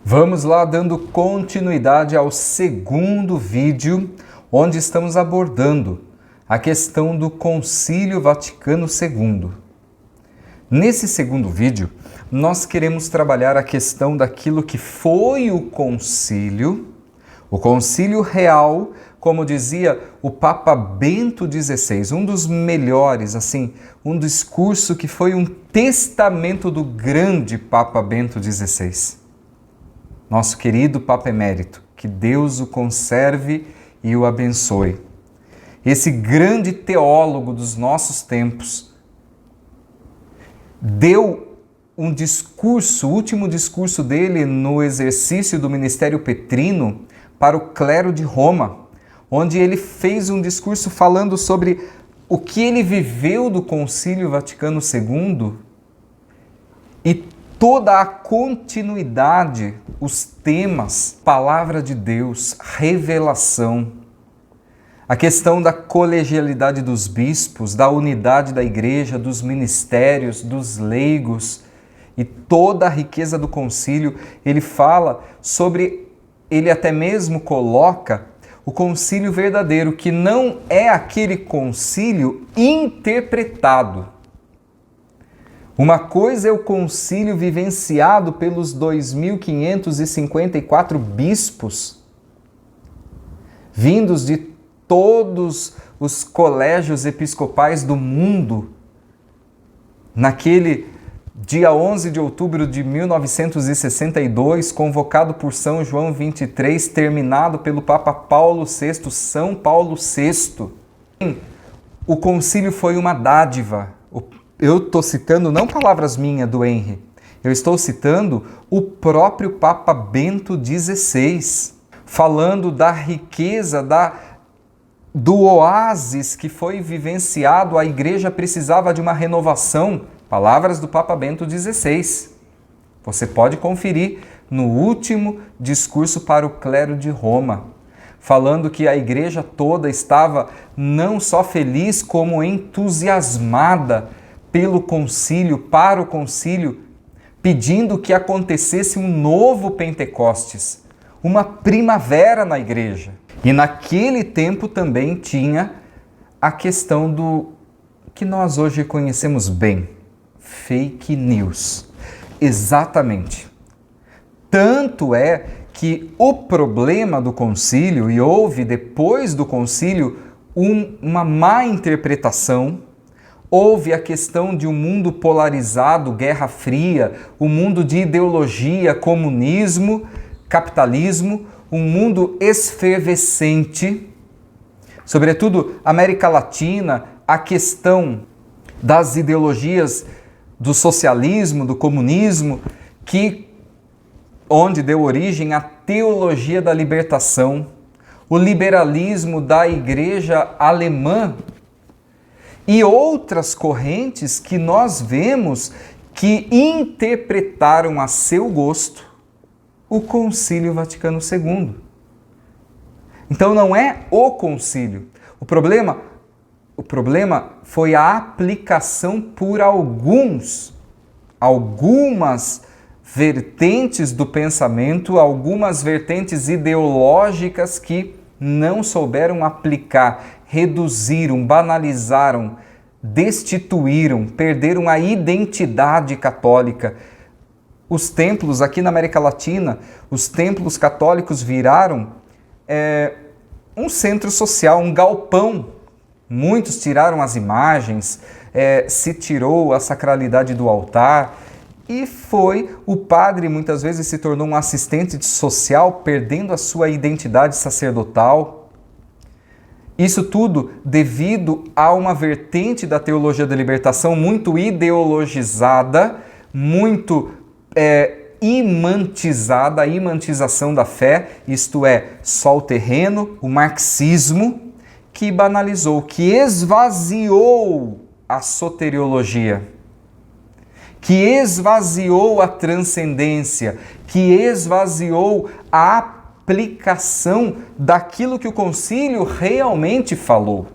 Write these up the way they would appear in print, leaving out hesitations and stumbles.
Vamos lá, dando continuidade ao segundo vídeo, onde estamos abordando a questão do Concílio Vaticano II. Nesse segundo vídeo, nós queremos trabalhar a questão daquilo que foi o concílio real, como dizia o Papa Bento XVI, um dos melhores, um discurso que foi um testamento do grande Papa Bento XVI. Nosso querido Papa Emérito, que Deus o conserve e o abençoe. Esse grande teólogo dos nossos tempos deu um discurso, o último discurso dele no exercício do ministério petrino para o clero de Roma, onde ele fez um discurso falando sobre o que ele viveu do Concílio Vaticano II e toda a continuidade, os temas, palavra de Deus, revelação, a questão da colegialidade dos bispos, da unidade da igreja, dos ministérios, dos leigos e toda a riqueza do concílio. Ele fala sobre, ele até mesmo coloca o concílio verdadeiro, que não é aquele concílio interpretado. Uma coisa é o concílio vivenciado pelos 2.554 bispos, vindos de todos os colégios episcopais do mundo, naquele dia 11 de outubro de 1962, convocado por São João XXIII, terminado pelo Papa Paulo VI, São Paulo VI. O concílio foi uma dádiva. Eu estou citando não palavras minhas do Henry, eu estou citando o próprio Papa Bento XVI, falando da riqueza, do oásis que foi vivenciado. A igreja precisava de uma renovação. Palavras do Papa Bento XVI. Você pode conferir no último discurso para o clero de Roma, falando que a igreja toda estava não só feliz, como entusiasmada pelo concílio, para o concílio, pedindo que acontecesse um novo Pentecostes, uma primavera na igreja. E naquele tempo também tinha a questão do que nós hoje conhecemos bem, fake news. Exatamente. Tanto é que o problema do concílio, e houve depois do concílio uma má interpretação, houve a questão de um mundo polarizado, Guerra Fria, um mundo de ideologia, comunismo, capitalismo, um mundo efervescente, sobretudo América Latina, a questão das ideologias do socialismo, do comunismo, onde deu origem à teologia da libertação, o liberalismo da igreja alemã e outras correntes que nós vemos que interpretaram a seu gosto o Concílio Vaticano II. Então não é o concílio. O problema foi a aplicação por algumas vertentes do pensamento, algumas vertentes ideológicas que não souberam aplicar, reduziram, banalizaram, destituíram, perderam a identidade católica. Os templos aqui na América Latina, os templos católicos viraram um centro social, um galpão. Muitos tiraram as imagens, se tirou a sacralidade do altar e o padre muitas vezes se tornou um assistente social, perdendo a sua identidade sacerdotal. Isso tudo devido a uma vertente da teologia da libertação muito ideologizada, muito imantizada, a imantização da fé, isto é, só o terreno, o marxismo, que banalizou, que esvaziou a soteriologia, que esvaziou a transcendência, que esvaziou a aplicação daquilo que o concílio realmente falou.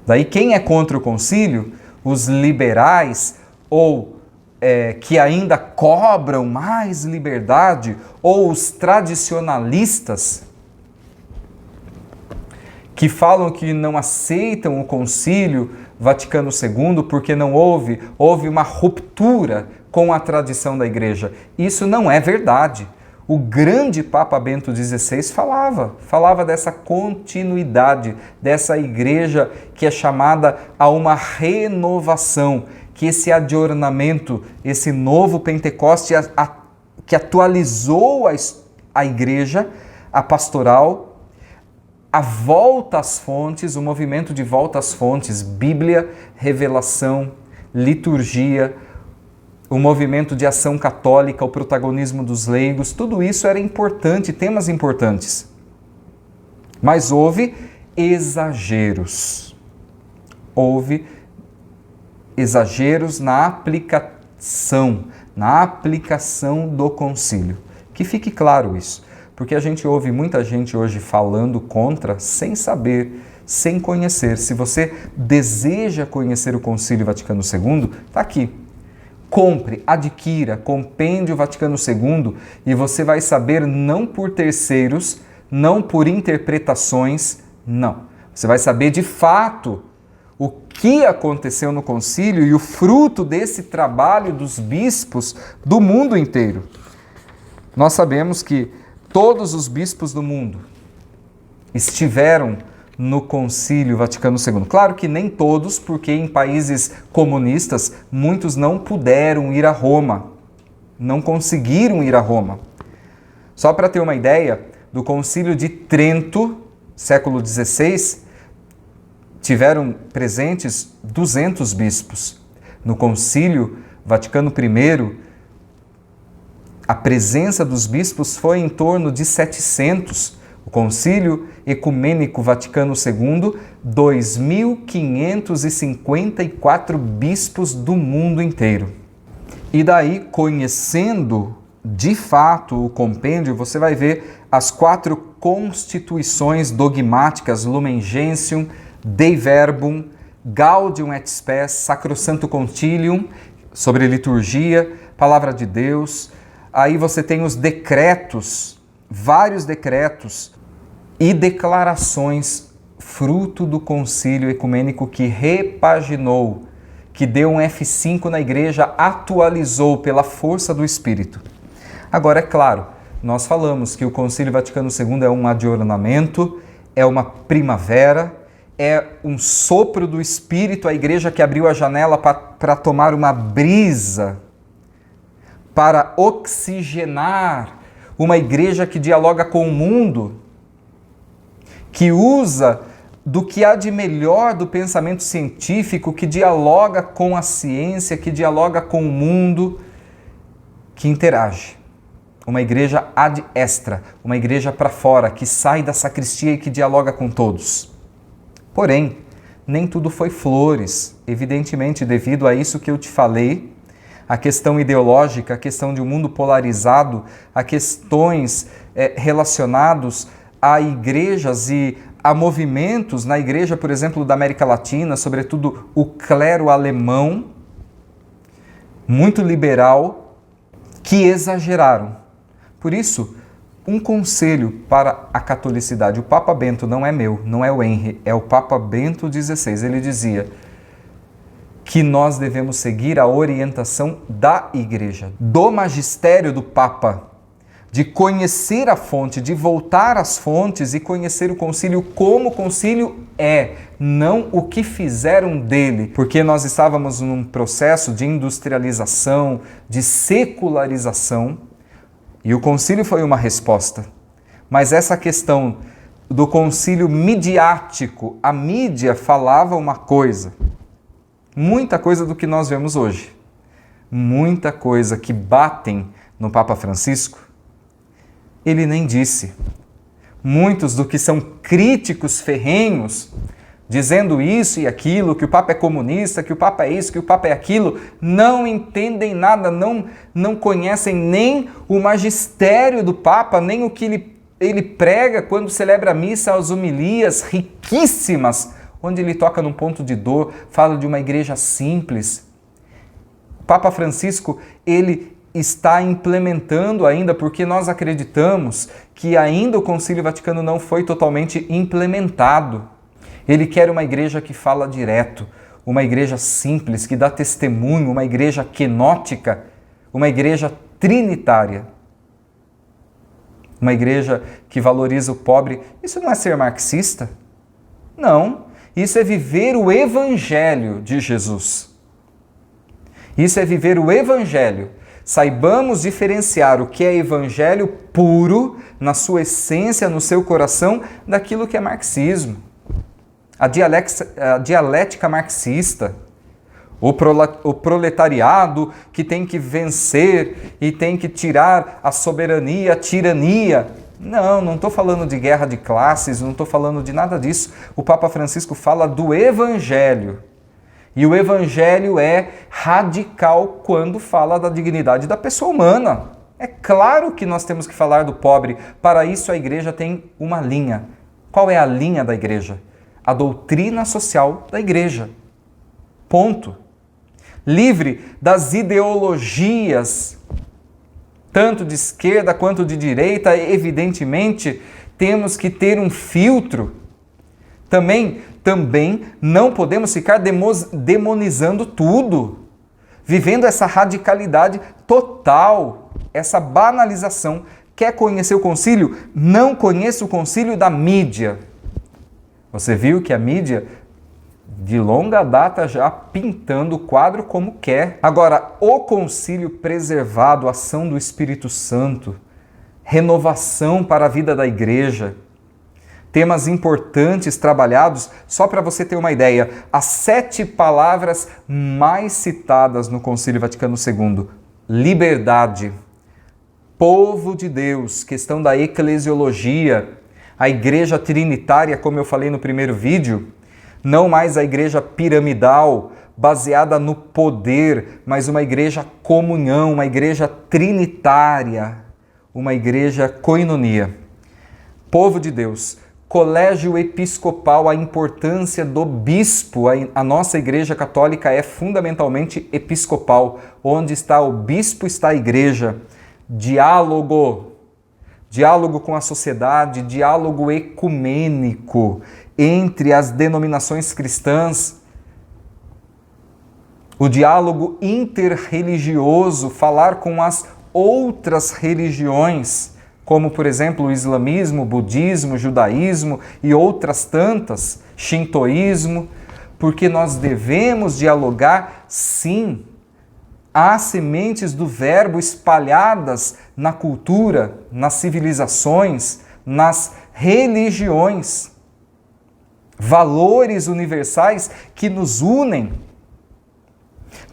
Daí quem é contra o concílio? Os liberais ou que ainda cobram mais liberdade, ou os tradicionalistas, que falam que não aceitam o Concílio Vaticano II porque não houve uma ruptura com a tradição da Igreja. Isso não é verdade. O grande Papa Bento XVI falava dessa continuidade, dessa Igreja que é chamada a uma renovação, que esse adornamento, esse novo Pentecoste que atualizou a Igreja, a pastoral, a volta às fontes, o movimento de volta às fontes, Bíblia, revelação, liturgia, o movimento de ação católica, o protagonismo dos leigos, tudo isso era importante, temas importantes. Mas houve exageros. Houve exageros na aplicação do concílio. Que fique claro isso. Porque a gente ouve muita gente hoje falando contra, sem saber, sem conhecer. Se você deseja conhecer o Concílio Vaticano II, está aqui. Compre, adquira, Compêndio Vaticano II e você vai saber não por terceiros, não por interpretações, não. Você vai saber de fato o que aconteceu no concílio e o fruto desse trabalho dos bispos do mundo inteiro. Nós sabemos que todos os bispos do mundo estiveram no Concílio Vaticano II. Claro que nem todos, porque em países comunistas muitos não puderam ir a Roma, não conseguiram ir a Roma. Só para ter uma ideia, do Concílio de Trento, século XVI, tiveram presentes 200 bispos. No Concílio Vaticano I, a presença dos bispos foi em torno de 700. O Concílio Ecumênico Vaticano II, 2.554 bispos do mundo inteiro. E daí, conhecendo de fato o compêndio, você vai ver as 4 constituições dogmáticas, Lumen Gentium, Dei Verbum, Gaudium et Spes, Sacrosanto Concilium, sobre liturgia, Palavra de Deus. Aí você tem os decretos, vários decretos e declarações, fruto do concílio ecumênico que repaginou, que deu um F5 na igreja, atualizou pela força do Espírito. Agora, é claro, nós falamos que o Concílio Vaticano II é um adornamento, é uma primavera, é um sopro do Espírito, a igreja que abriu a janela para tomar uma brisa, para oxigenar, uma igreja que dialoga com o mundo, que usa do que há de melhor do pensamento científico, que dialoga com a ciência, que dialoga com o mundo, que interage. Uma igreja ad extra, uma igreja para fora, que sai da sacristia e que dialoga com todos. Porém, nem tudo foi flores, evidentemente devido a isso que eu te falei, a questão ideológica, a questão de um mundo polarizado, a questões relacionadas a igrejas e a movimentos na igreja, por exemplo, da América Latina, sobretudo o clero alemão, muito liberal, que exageraram. Por isso, um conselho para a catolicidade. O Papa Bento não é meu, não é o Henry, é o Papa Bento XVI. Ele dizia que nós devemos seguir a orientação da Igreja, do magistério do Papa, de conhecer a fonte, de voltar às fontes e conhecer o concílio como o concílio é, não o que fizeram dele, porque nós estávamos num processo de industrialização, de secularização, e o concílio foi uma resposta. Mas essa questão do concílio midiático, a mídia falava uma coisa, muita coisa do que nós vemos hoje, muita coisa que batem no Papa Francisco, ele nem disse. Muitos do que são críticos ferrenhos, dizendo isso e aquilo, que o Papa é comunista, que o Papa é isso, que o Papa é aquilo, não entendem nada, não conhecem nem o magistério do Papa, nem o que ele prega quando celebra a missa, as homilias riquíssimas, onde ele toca num ponto de dor, fala de uma igreja simples. Papa Francisco, ele está implementando ainda, porque nós acreditamos que ainda o Concílio Vaticano não foi totalmente implementado. Ele quer uma igreja que fala direto, uma igreja simples, que dá testemunho, uma igreja quenótica, uma igreja trinitária. Uma igreja que valoriza o pobre. Isso não é ser marxista? Não. Isso é viver o Evangelho de Jesus. Isso é viver o Evangelho. Saibamos diferenciar o que é Evangelho puro, na sua essência, no seu coração, daquilo que é marxismo. A dialética marxista. O proletariado que tem que vencer e tem que tirar a soberania, a tirania. Não estou falando de guerra de classes, não estou falando de nada disso. O Papa Francisco fala do Evangelho. E o Evangelho é radical quando fala da dignidade da pessoa humana. É claro que nós temos que falar do pobre. Para isso a igreja tem uma linha. Qual é a linha da igreja? A doutrina social da igreja. Ponto. Livre das ideologias, tanto de esquerda quanto de direita. Evidentemente, temos que ter um filtro. Também não podemos ficar demonizando tudo, vivendo essa radicalidade total, essa banalização. Quer conhecer o concílio? Não conheça o concílio da mídia. Você viu que a mídia, de longa data, já pintando o quadro como quer. Agora, o concílio preservado, ação do Espírito Santo, renovação para a vida da igreja, temas importantes trabalhados, só para você ter uma ideia, as 7 palavras mais citadas no Concílio Vaticano II: liberdade, povo de Deus, questão da eclesiologia, a igreja trinitária, como eu falei no primeiro vídeo, não mais a igreja piramidal, baseada no poder, mas uma igreja comunhão, uma igreja trinitária, uma igreja koinonia. Povo de Deus, colégio episcopal, a importância do bispo. A nossa igreja católica é fundamentalmente episcopal. Onde está o bispo, está a igreja. Diálogo com a sociedade, diálogo ecumênico entre as denominações cristãs, o diálogo interreligioso, falar com as outras religiões, como, por exemplo, o islamismo, o budismo, o judaísmo e outras tantas, shintoísmo, porque nós devemos dialogar, sim. Há sementes do verbo espalhadas na cultura, nas civilizações, nas religiões. Valores universais que nos unem.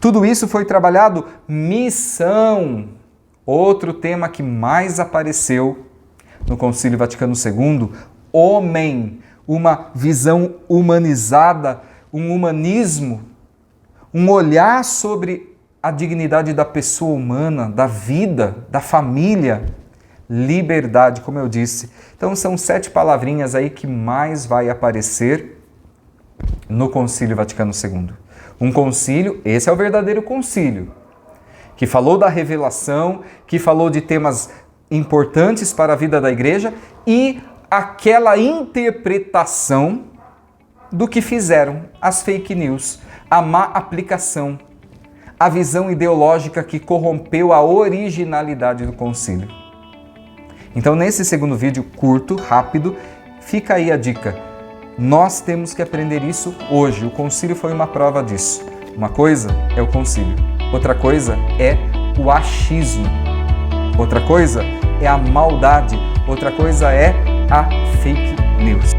Tudo isso foi trabalhado. Missão. Outro tema que mais apareceu no Concílio Vaticano II, homem, uma visão humanizada, um humanismo, um olhar sobre a dignidade da pessoa humana, da vida, da família, liberdade, como eu disse. Então são 7 palavrinhas aí que mais vai aparecer no Concílio Vaticano II. Um concílio, esse é o verdadeiro concílio, que falou da revelação, que falou de temas importantes para a vida da igreja e aquela interpretação do que fizeram as fake news, a má aplicação, a visão ideológica que corrompeu a originalidade do concílio. Então, nesse segundo vídeo curto, rápido, fica aí a dica. Nós temos que aprender isso hoje. O concílio foi uma prova disso. Uma coisa é o concílio. Outra coisa é o achismo. Outra coisa é a maldade. Outra coisa é a fake news.